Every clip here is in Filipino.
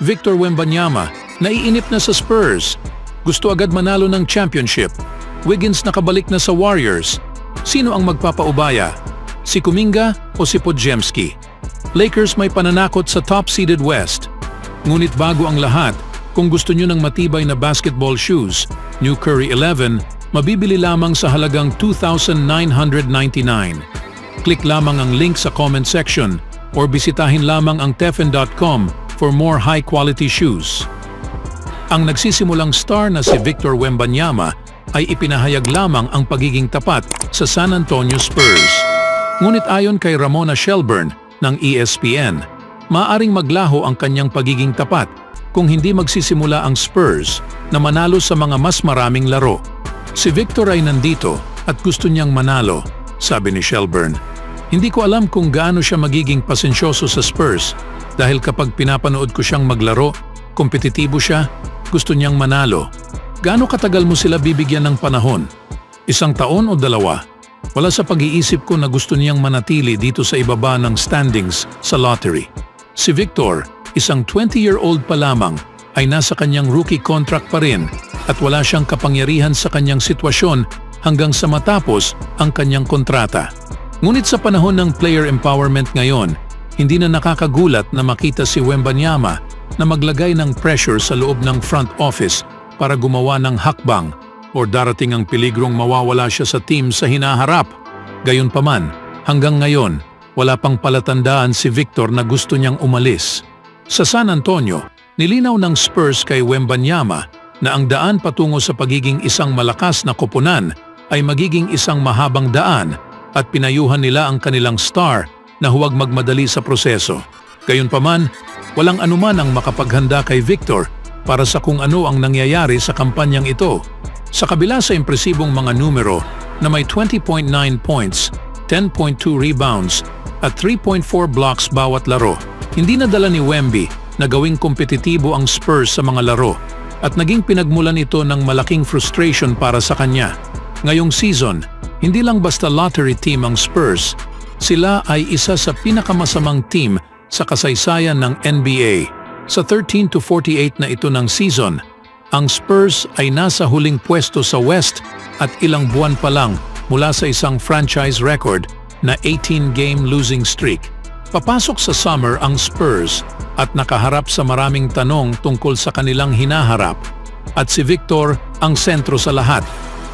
Victor Wembanyama, naiinip na sa Spurs. Gusto agad manalo ng championship. Wiggins nakabalik na sa Warriors. Sino ang magpapaubaya? Si Kuminga o si Podziemski? Lakers may pananakot sa top-seeded West. Ngunit bago ang lahat, kung gusto nyo ng matibay na basketball shoes, New Curry 11, mabibili lamang sa halagang $2,999. Click lamang ang link sa comment section or bisitahin lamang ang tefen.com for more high-quality shoes. Ang nagsisimulang star na si Victor Wembanyama ay ipinahayag lamang ang pagiging tapat sa San Antonio Spurs. Ngunit ayon kay Ramona Shelburne ng ESPN, maaaring maglaho ang kanyang pagiging tapat kung hindi magsisimula ang Spurs na manalo sa mga mas maraming laro. Si Victor ay nandito at gusto niyang manalo, sabi ni Shelburne. Hindi ko alam kung gaano siya magiging pasensyoso sa Spurs dahil kapag pinapanood ko siyang maglaro, kompetitibo siya, gusto niyang manalo. Gaano katagal mo sila bibigyan ng panahon? 1 taon o 2? Wala sa pag-iisip ko na gusto niyang manatili dito sa ibaba ng standings sa lottery. Si Victor, isang 20-year-old pa lamang, ay nasa kanyang rookie contract pa rin at wala siyang kapangyarihan sa kanyang sitwasyon hanggang sa matapos ang kanyang kontrata. Ngunit sa panahon ng player empowerment ngayon, hindi na nakakagulat na makita si Wembanyama na maglagay ng pressure sa loob ng front office para gumawa ng hakbang o darating ang peligrong mawawala siya sa team sa hinaharap. Gayunpaman, hanggang ngayon, wala pang palatandaan si Victor na gusto niyang umalis. Sa San Antonio, nilinaw ng Spurs kay Wembanyama na ang daan patungo sa pagiging isang malakas na koponan ay magiging isang mahabang daan at pinayuhan nila ang kanilang star na huwag magmadali sa proseso. Gayunpaman, walang anuman ang makapaghanda kay Victor para sa kung ano ang nangyayari sa kampanyang ito. Sa kabila sa impresibong mga numero na may 20.9 points, 10.2 rebounds at 3.4 blocks bawat laro, hindi nadala ni Wemby na gawing kompetitibo ang Spurs sa mga laro at naging pinagmulan ito ng malaking frustration para sa kanya. Ngayong season, hindi lang basta lottery team ang Spurs, sila ay isa sa pinakamasamang team sa kasaysayan ng NBA. Sa 13-48 na ito ng season, ang Spurs ay nasa huling pwesto sa West at ilang buwan pa lang mula sa isang franchise record na 18-game losing streak. Papasok sa summer ang Spurs at nakaharap sa maraming tanong tungkol sa kanilang hinaharap. At si Victor ang sentro sa lahat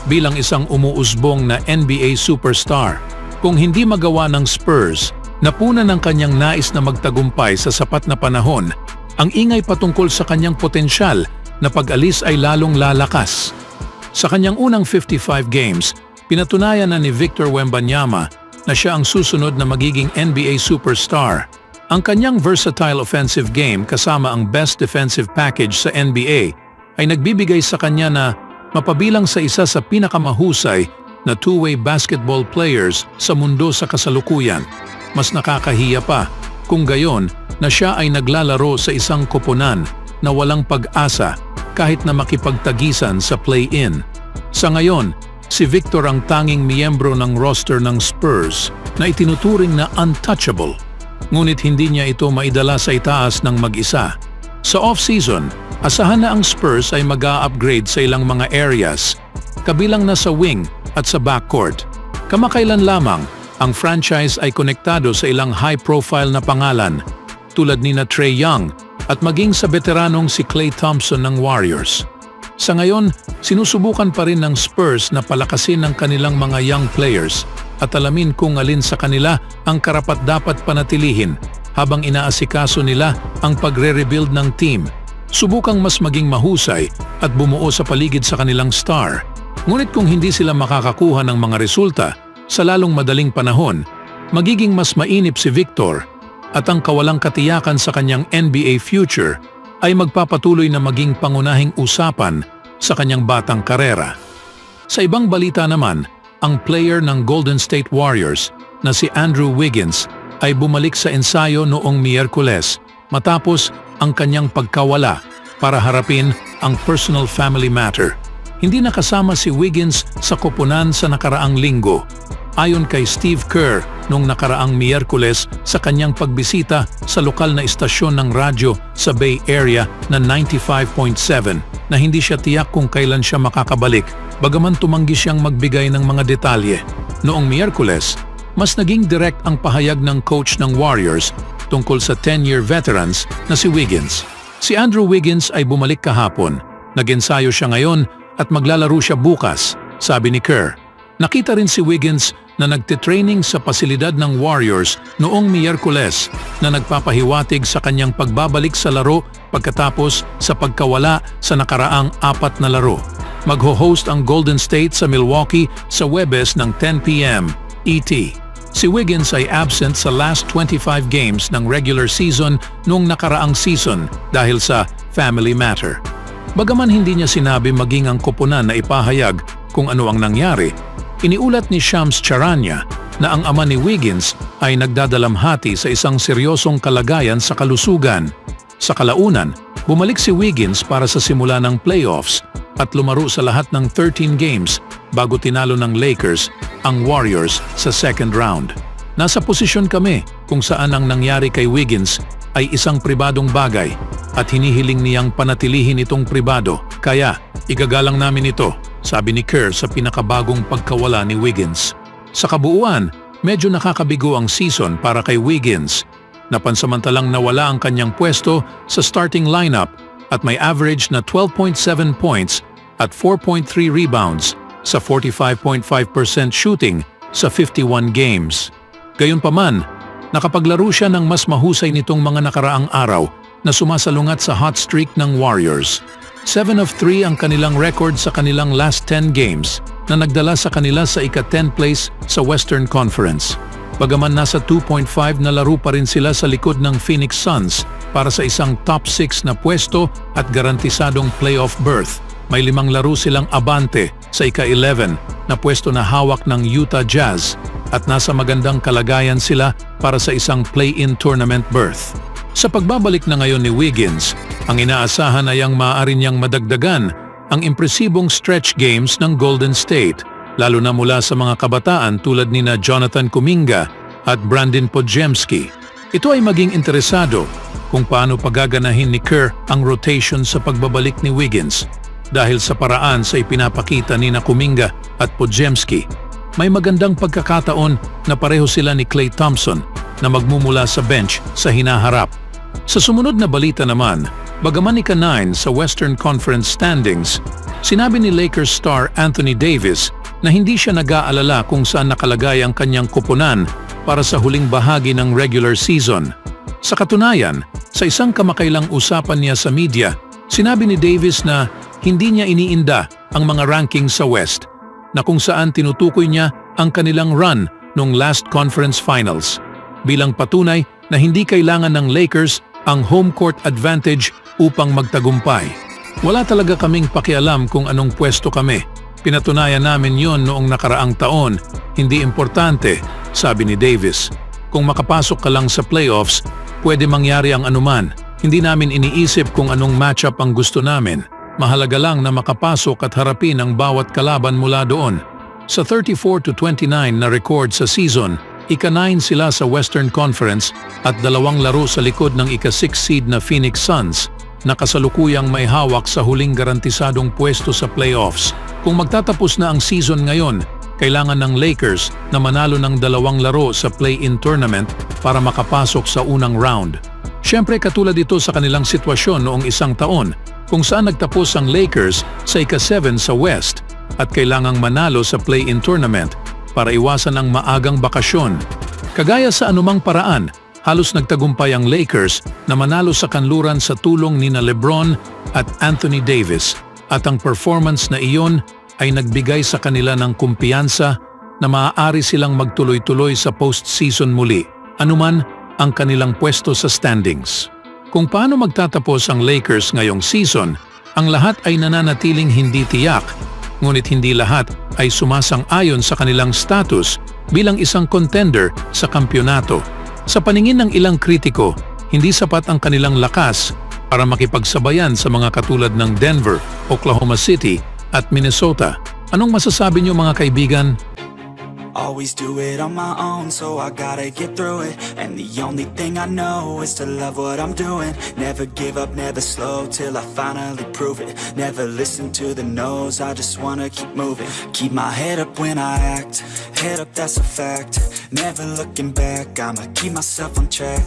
bilang isang umuusbong na NBA superstar. Kung hindi magawa ng Spurs, napuna ng kanyang nais na magtagumpay sa sapat na panahon, ang ingay patungkol sa kanyang potensyal na pag-alis ay lalong lalakas. Sa kanyang unang 55 games, pinatunayan na ni Victor Wembanyama na siya ang susunod na magiging NBA superstar. Ang kanyang versatile offensive game kasama ang best defensive package sa NBA ay nagbibigay sa kanya na mapabilang sa isa sa pinakamahusay na two-way basketball players sa mundo sa kasalukuyan. Mas nakakahiya pa kung gayon na siya ay naglalaro sa isang koponan na walang pag-asa kahit na makipagtagisan sa play-in. Sa ngayon, si Victor ang tanging miyembro ng roster ng Spurs na itinuturing na untouchable. Ngunit hindi niya ito maidala sa itaas ng mag-isa. Sa off-season, asahan na ang Spurs ay mag-a-upgrade sa ilang mga areas, kabilang na sa wing at sa backcourt. Kamakailan lamang, ang franchise ay konektado sa ilang high-profile na pangalan tulad ni Trae Young at maging sa veteranong si Klay Thompson ng Warriors. Sa ngayon, sinusubukan pa rin ng Spurs na palakasin ang kanilang mga young players at alamin kung alin sa kanila ang karapat-dapat panatilihin habang inaasikaso nila ang pagre-rebuild ng team. Subukang mas maging mahusay at bumuo sa paligid sa kanilang star. Ngunit kung hindi sila makakakuha ng mga resulta sa lalong madaling panahon, magiging mas mainip si Victor at ang kawalang katiyakan sa kanyang NBA future ay magpapatuloy na maging pangunahing usapan sa kanyang batang karera. Sa ibang balita naman, ang player ng Golden State Warriors na si Andrew Wiggins ay bumalik sa ensayo noong Miyerkules matapos ang kanyang pagkawala para harapin ang personal family matter. Hindi nakasama si Wiggins sa koponan sa nakaraang linggo. Ayon kay Steve Kerr noong nakaraang Miyerkules sa kanyang pagbisita sa lokal na istasyon ng radyo sa Bay Area na 95.7 na hindi siya tiyak kung kailan siya makakabalik, bagaman tumanggi siyang magbigay ng mga detalye. Noong Miyerkules, mas naging direct ang pahayag ng coach ng Warriors tungkol sa 10-year veterans na si Wiggins. Si Andrew Wiggins ay bumalik kahapon. Nag-ensayo siya ngayon at maglalaro siya bukas, sabi ni Kerr. Nakita rin si Wiggins na nagtitraining sa pasilidad ng Warriors noong Miyerkules na nagpapahiwatig sa kanyang pagbabalik sa laro pagkatapos sa pagkawala sa nakaraang 4 na laro. Magho-host ang Golden State sa Milwaukee sa Huwebes ng 10 p.m. ET. Si Wiggins ay absent sa last 25 games ng regular season noong nakaraang season dahil sa family matter. Bagaman hindi niya sinabi maging ang koponan na ipahayag kung ano ang nangyari, iniulat ni Shams Charania na ang ama ni Wiggins ay nagdadalamhati sa isang seryosong kalagayan sa kalusugan. Sa kalaunan, bumalik si Wiggins para sa simula ng playoffs at lumaro sa lahat ng 13 games bago tinalo ng Lakers ang Warriors sa second round. Nasa posisyon kami kung saan ang nangyari kay Wiggins ay isang pribadong bagay at hinihiling niyang panatilihin itong pribado. Kaya, igagalang namin ito, sabi ni Kerr sa pinakabagong pagkawala ni Wiggins. Sa kabuuan, medyo nakakabigo ang season para kay Wiggins. Napansamantalang nawala ang kanyang pwesto sa starting lineup at may average na 12.7 points at 4.3 rebounds sa 45.5% shooting sa 51 games. Gayunpaman, nakapaglaro siya ng mas mahusay nitong mga nakaraang araw na sumasalungat sa hot streak ng Warriors. 7 of 3 ang kanilang record sa kanilang last 10 games na nagdala sa kanila sa ika-10 place sa Western Conference. Bagaman nasa 2.5 na laro pa rin sila sa likod ng Phoenix Suns para sa isang top 6 na pwesto at garantisadong playoff berth. May 5 laro silang abante sa ika-11 na pwesto na hawak ng Utah Jazz at nasa magandang kalagayan sila para sa isang play-in tournament berth. Sa pagbabalik na ngayon ni Wiggins, ang inaasahan ay ang maaari niyang madagdagan ang impresibong stretch games ng Golden State, lalo na mula sa mga kabataan tulad ni Jonathan Kuminga at Brandon Podziemski. Ito ay maging interesado kung paano pagaganahin ni Kerr ang rotation sa pagbabalik ni Wiggins. Dahil sa paraan sa ipinapakita ni Kuminga at Podziemski, may magandang pagkakataon na pareho sila ni Klay Thompson na magmumula sa bench sa hinaharap. Sa sumunod na balita naman, bagaman ika-9 sa Western Conference standings, sinabi ni Lakers star Anthony Davis na hindi siya nag-aalala kung saan nakalagay ang kanyang koponan para sa huling bahagi ng regular season. Sa katunayan, sa isang kamakailang usapan niya sa media, sinabi ni Davis na hindi niya iniinda ang mga rankings sa West, na kung saan tinutukoy niya ang kanilang run noong last conference finals, bilang patunay na hindi kailangan ng Lakers ang home court advantage upang magtagumpay. Wala talaga kaming pakialam kung anong pwesto kami. Pinatunayan namin yon noong nakaraang taon, hindi importante, sabi ni Davis. Kung makapasok ka lang sa playoffs, pwede mangyari ang anuman. Hindi namin iniisip kung anong matchup ang gusto namin. Mahalaga lang na makapasok at harapin ang bawat kalaban mula doon. Sa 34-29 na record sa season, ika-9 sila sa Western Conference at 2 laro sa likod ng ika-6 seed na Phoenix Suns na kasalukuyang may hawak sa huling garantisadong pwesto sa playoffs. Kung magtatapos na ang season ngayon, kailangan ng Lakers na manalo ng 2 laro sa play-in tournament para makapasok sa unang round. Siyempre katulad ito sa kanilang sitwasyon noong isang taon kung saan nagtapos ang Lakers sa ika-7 sa West at kailangang manalo sa play-in tournament para iwasan ang maagang bakasyon. Kagaya sa anumang paraan, halos nagtagumpay ang Lakers na manalo sa kanluran sa tulong nina LeBron at Anthony Davis at ang performance na iyon ay nagbigay sa kanila ng kumpiyansa na maaari silang magtuloy-tuloy sa postseason muli, anuman ang kanilang pwesto sa standings. Kung paano magtatapos ang Lakers ngayong season, ang lahat ay nananatiling hindi tiyak, ngunit hindi lahat ay sumasang-ayon sa kanilang status bilang isang contender sa kampyonato. Sa paningin ng ilang kritiko, hindi sapat ang kanilang lakas para makipagsabayan sa mga katulad ng Denver, Oklahoma City at Minnesota. Anong masasabi niyo mga kaibigan? always do it on my own, so I gotta get through it. And the only thing I know is to love what I'm doing. Never give up, never slow, till I finally prove it. Never listen to the no's, I just wanna keep moving. Keep my head up when I act, head up, that's a fact. Never looking back, I'ma keep myself on track.